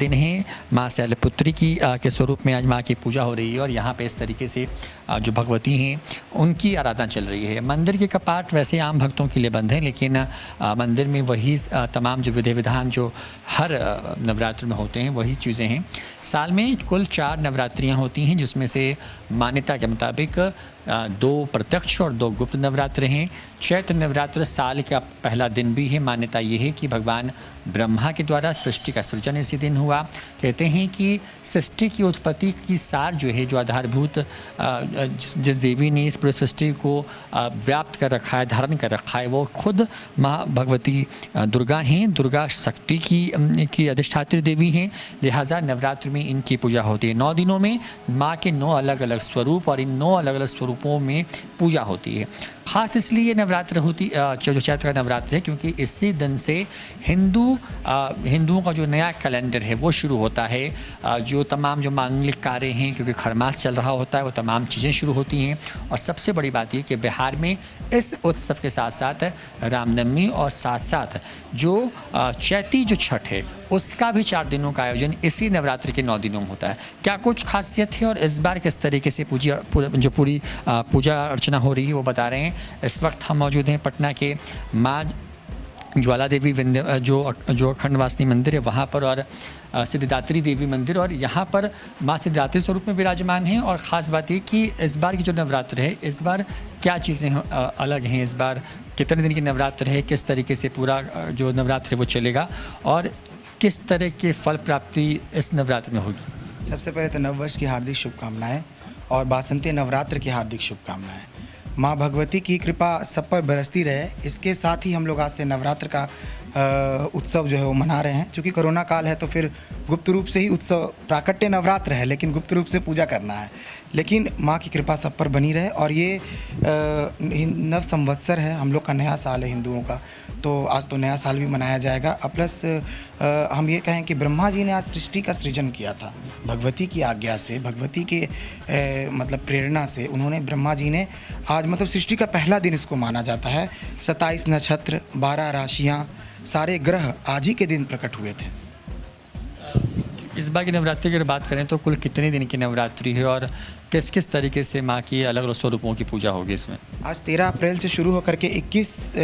दिन है, माँ शैलपुत्री की के स्वरूप में आज माँ की पूजा हो रही है और यहाँ पे इस तरीके से जो भगवती हैं उनकी आराधना चल रही है। मंदिर के कपाट वैसे आम भक्तों के लिए बंद हैं, लेकिन मंदिर में वही तमाम जो विधि विधान जो हर नवरात्र में होते हैं वही चीज़ें हैं। साल में कुल 4 नवरात्रियाँ होती हैं, जिसमें से मान्यता के मुताबिक 2 प्रत्यक्ष और 2 गुप्त नवरात्र हैं। चैत्र नवरात्र साल का पहला दिन भी है। मान्यता ये है कि भगवान ब्रह्मा के द्वारा सृष्टि का सृजन इसी दिन हुआ। कहते हैं कि सृष्टि की उत्पत्ति की सार जो है, जो आधारभूत जिस देवी ने इस पूरी सृष्टि को व्याप्त कर रखा है, धारण कर रखा है, वो खुद माँ भगवती दुर्गा हैं। दुर्गा शक्ति की अधिष्ठात्री देवी हैं, लिहाजा नवरात्र में इनकी पूजा होती है। 9 दिनों में माँ के 9 अलग अलग स्वरूप और इन 9 अलग अलग स्वरूपों में पूजा होती है। ख़ास इसलिए ये नवरात्र होती जो चैत्र का नवरात्र है क्योंकि इसी दिन से हिंदुओं का जो नया कैलेंडर है वो शुरू होता है। जो तमाम जो मांगलिक कार्य हैं, क्योंकि खरमास चल रहा होता है, वो तमाम चीज़ें शुरू होती हैं। और सबसे बड़ी बात ये कि बिहार में इस उत्सव के साथ साथ रामनवमी और साथ साथ जो चैती जो छठ है उसका भी 4 दिनों का आयोजन इसी नवरात्र के 9 दिनों में होता है। क्या कुछ खासियत है और इस बार किस तरीके से पूरी पूजा अर्चना हो रही है वो बता रहे हैं। इस वक्त हम मौजूद हैं पटना के माँ ज्वाला देवी जो अखंडवासिनी मंदिर है वहाँ पर, और सिद्धिदात्री देवी मंदिर, और यहाँ पर माँ सिद्धिदात्री स्वरूप में विराजमान हैं। और ख़ास बात ये कि इस बार की जो नवरात्र है, इस बार क्या चीज़ें अलग हैं, इस बार कितने दिन की नवरात्र है, किस तरीके से पूरा जो नवरात्र है वो चलेगा और किस तरह के फल प्राप्ति इस नवरात्र में होगी। सबसे पहले तो नववर्ष की हार्दिक शुभकामनाएँ और बासंती नवरात्र की हार्दिक शुभकामनाएँ। माँ भगवती की कृपा सब पर बरसती रहे। इसके साथ ही हम लोग आज से नवरात्र का उत्सव जो है वो मना रहे हैं। चूँकि कोरोना काल है तो फिर गुप्त रूप से ही उत्सव, प्राकट्य नवरात्र है लेकिन गुप्त रूप से पूजा करना है। लेकिन माँ की कृपा सब पर बनी रहे। और ये नव संवत्सर है, हम लोग का नया साल है हिंदुओं का, तो आज तो नया साल भी मनाया जाएगा। प्लस हम ये कहें कि ब्रह्मा जी ने आज सृष्टि का सृजन किया था भगवती की आज्ञा से, भगवती के मतलब प्रेरणा से। उन्होंने ब्रह्मा जी ने आज मतलब सृष्टि का पहला दिन इसको माना जाता है। 27 नक्षत्र, 12 राशियाँ, सारे ग्रह आज ही के दिन प्रकट हुए थे। इस बार की नवरात्रि की अगर बात करें तो कुल कितने दिन की नवरात्रि है और किस किस तरीके से माँ की अलग अलग स्वरूपों की पूजा होगी इसमें? आज 13 अप्रैल से शुरू होकर के 21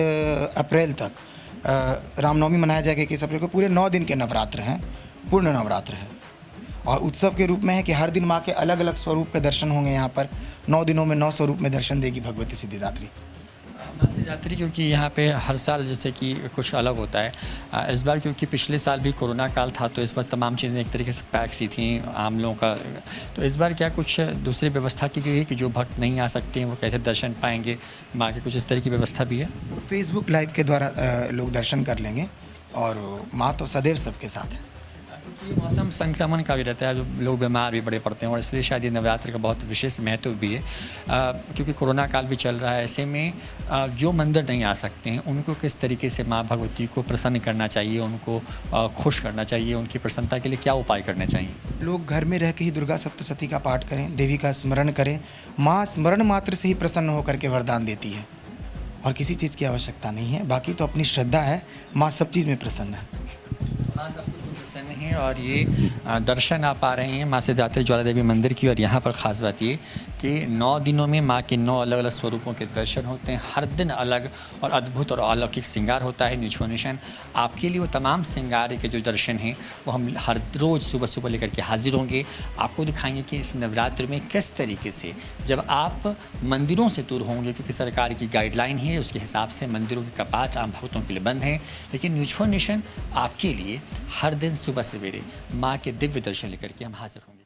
अप्रैल तक रामनवमी मनाया जाएगा। 21 अप्रैल को पूरे 9 दिन के नवरात्र हैं, पूर्ण नवरात्र है। और उत्सव के रूप में है कि हर दिन माँ के अलग अलग स्वरूप के दर्शन होंगे। यहाँ पर 9 दिनों में 9 स्वरूप में दर्शन देगी भगवती सिद्धिदात्री। माँ सिद्धिदात्री क्योंकि यहाँ पे हर साल जैसे कि कुछ अलग होता है, इस बार क्योंकि पिछले साल भी कोरोना काल था तो इस बार तमाम चीज़ें एक तरीके से पैक सी थी आम लोगों का, तो इस बार क्या कुछ दूसरी व्यवस्था की गई है कि जो भक्त नहीं आ सकते हैं वो कैसे दर्शन पाएंगे? माँ की कुछ इस तरह की व्यवस्था भी है? फेसबुक लाइव के द्वारा लोग दर्शन कर लेंगे और माँ तो सदैव सबके साथ है। ये मौसम संक्रमण का भी रहता है, जो लोग बीमार भी बड़े पड़ते हैं और इसलिए शायद ये नवरात्र का बहुत विशेष महत्व भी है। क्योंकि कोरोना काल भी चल रहा है, ऐसे में जो मंदिर नहीं आ सकते हैं उनको किस तरीके से माँ भगवती को प्रसन्न करना चाहिए, उनको खुश करना चाहिए, उनकी प्रसन्नता के लिए क्या उपाय करने चाहिए? लोग घर में रह के ही दुर्गा सप्तशती का पाठ करें, देवी का स्मरण करें। माँ स्मरण मात्र से ही प्रसन्न होकर के वरदान देती है और किसी चीज़ की आवश्यकता नहीं है। बाकी तो अपनी श्रद्धा है, माँ सब चीज़ में प्रसन्न है। माँ सब कुछ प्रसन्न है और ये दर्शन आप आ रहे हैं माँ सिद्धिदात्री ज्वाला देवी मंदिर की। और यहाँ पर ख़ास बात ये कि 9 दिनों में माँ के 9 अलग अलग स्वरूपों के दर्शन होते हैं। हर दिन अलग और अद्भुत और अलौकिक श्रृंगार होता है, निछोनिशन आपके लिए। वो तमाम श्रृंगार के जो दर्शन हैं वो हम हर रोज़ सुबह सुबह लेकर के हाजिर होंगे। आपको दिखाएंगे कि इस नवरात्र में किस तरीके से जब आप मंदिरों से दूर होंगे, क्योंकि सरकार की गाइडलाइन है उसके हिसाब से मंदिरों के कपाट आम भक्तों के लिए बंद हैं, लेकिन निछोनिशन आपके लिए हर दिन सुबह सवेरे माँ के दिव्य दर्शन लेकर के हम हाजिर होंगे।